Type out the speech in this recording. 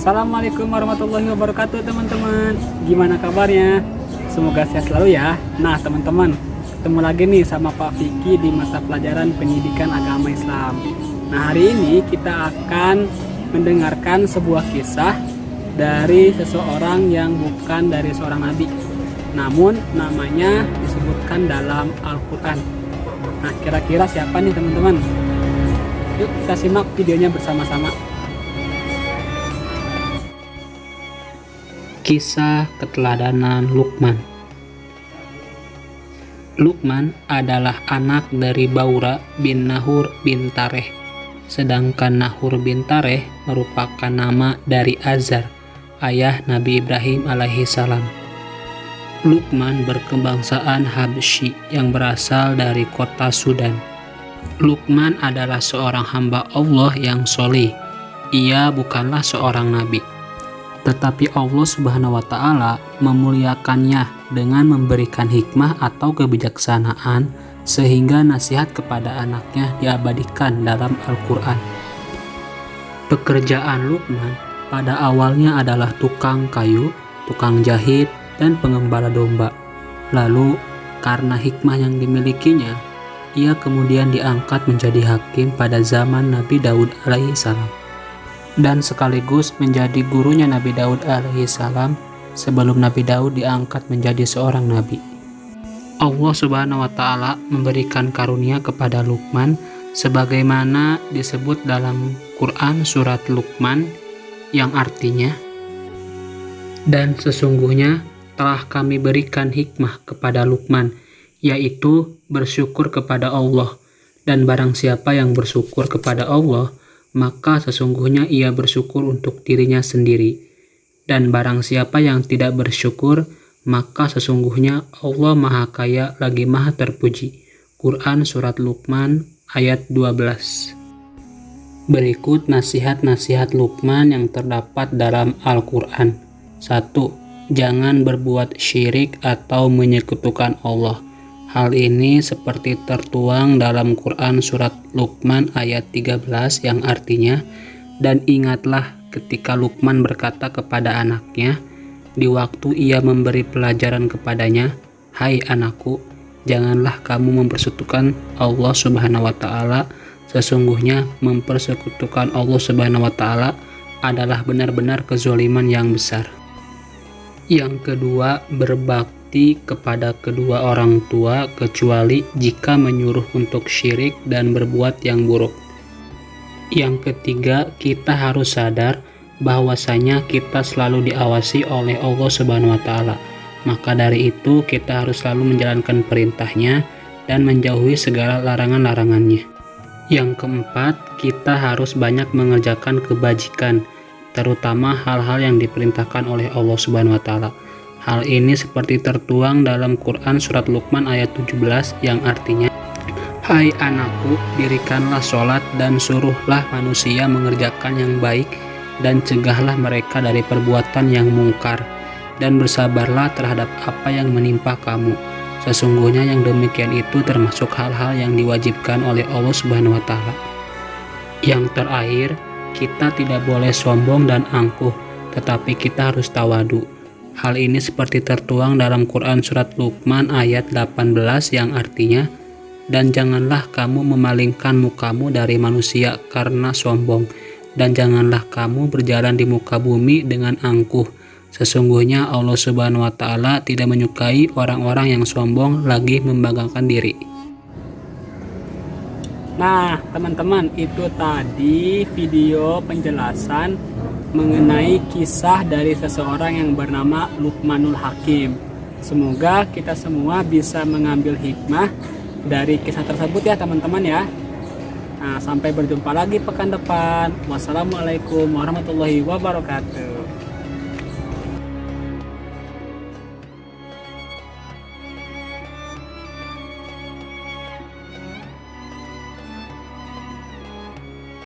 Assalamualaikum warahmatullahi wabarakatuh teman-teman. Gimana kabarnya? Semoga sehat selalu ya. Nah teman-teman, ketemu lagi nih sama Pak Vicky di mata pelajaran pendidikan agama Islam. Nah hari ini kita akan mendengarkan sebuah kisah dari seseorang yang bukan dari seorang nabi, namun namanya disebutkan dalam Al-Quran. Nah kira-kira siapa nih teman-teman? Yuk kita simak videonya bersama-sama. Kisah keteladanan Luqman. Luqman adalah anak dari Baura bin Nahur bin Tareh, sedangkan Nahur bin Tareh merupakan nama dari Azar, ayah Nabi Ibrahim alaihissalam. Luqman berkebangsaan Habsyi yang berasal dari kota Sudan. Luqman adalah seorang hamba Allah yang soleh. Ia bukanlah seorang nabi, tetapi Allah Subhanahu wa Ta'ala memuliakannya dengan memberikan hikmah atau kebijaksanaan sehingga nasihat kepada anaknya diabadikan dalam Al-Quran. Pekerjaan Luqman pada awalnya adalah tukang kayu, tukang jahit, dan pengembala domba. Lalu karena hikmah yang dimilikinya, ia kemudian diangkat menjadi hakim pada zaman Nabi Daud alaihissalam, dan sekaligus menjadi gurunya Nabi Daud alaihissalam sebelum Nabi Daud diangkat menjadi seorang nabi. Allah Subhanahu wa Ta'ala memberikan karunia kepada Luqman sebagaimana disebut dalam Quran surat Luqman yang artinya, dan sesungguhnya telah kami berikan hikmah kepada Luqman, yaitu bersyukur kepada Allah, dan barang siapa yang bersyukur kepada Allah, maka sesungguhnya ia bersyukur untuk dirinya sendiri. Dan barang siapa yang tidak bersyukur, maka sesungguhnya Allah Maha Kaya lagi Maha Terpuji. Quran Surat Luqman ayat 12. Berikut nasihat-nasihat Luqman yang terdapat dalam Al-Quran. 1. Jangan berbuat syirik atau menyekutukan Allah. Hal ini seperti tertuang dalam Quran Surat Luqman ayat 13 yang artinya, dan ingatlah ketika Luqman berkata kepada anaknya di waktu ia memberi pelajaran kepadanya, "Hai anakku, janganlah kamu mempersekutukan Allah Subhanahu wa Ta'ala. Sesungguhnya mempersekutukan Allah Subhanahu wa Ta'ala adalah benar-benar kezaliman yang besar." Yang kedua, berbakti kepada kedua orang tua kecuali jika menyuruh untuk syirik dan berbuat yang buruk. Yang ketiga, kita harus sadar bahwasanya kita selalu diawasi oleh Allah Subhanahu wa Ta'ala. Maka dari itu kita harus selalu menjalankan perintahnya dan menjauhi segala larangan-larangannya. Yang keempat, kita harus banyak mengerjakan kebajikan, terutama hal-hal yang diperintahkan oleh Allah Subhanahu wa Ta'ala. Hal ini seperti tertuang dalam Quran Surat Luqman ayat 17 yang artinya, "Hai anakku, dirikanlah sholat dan suruhlah manusia mengerjakan yang baik dan cegahlah mereka dari perbuatan yang mungkar, dan bersabarlah terhadap apa yang menimpa kamu. Sesungguhnya yang demikian itu termasuk hal-hal yang diwajibkan oleh Allah Subhanahu wa Ta'ala." Yang terakhir, kita tidak boleh sombong dan angkuh, tetapi kita harus tawadu. Hal ini seperti tertuang dalam Quran Surat Luqman ayat 18 yang artinya, dan janganlah kamu memalingkan mukamu dari manusia karena sombong, dan janganlah kamu berjalan di muka bumi dengan angkuh. Sesungguhnya Allah Subhanahu wa Ta'ala tidak menyukai orang-orang yang sombong lagi membanggakan diri. Nah teman-teman, itu tadi video penjelasan mengenai kisah dari seseorang yang bernama Luqmanul Hakim. Semoga kita semua bisa mengambil hikmah dari kisah tersebut ya teman-teman ya. Nah sampai berjumpa lagi pekan depan. Wassalamualaikum warahmatullahi wabarakatuh.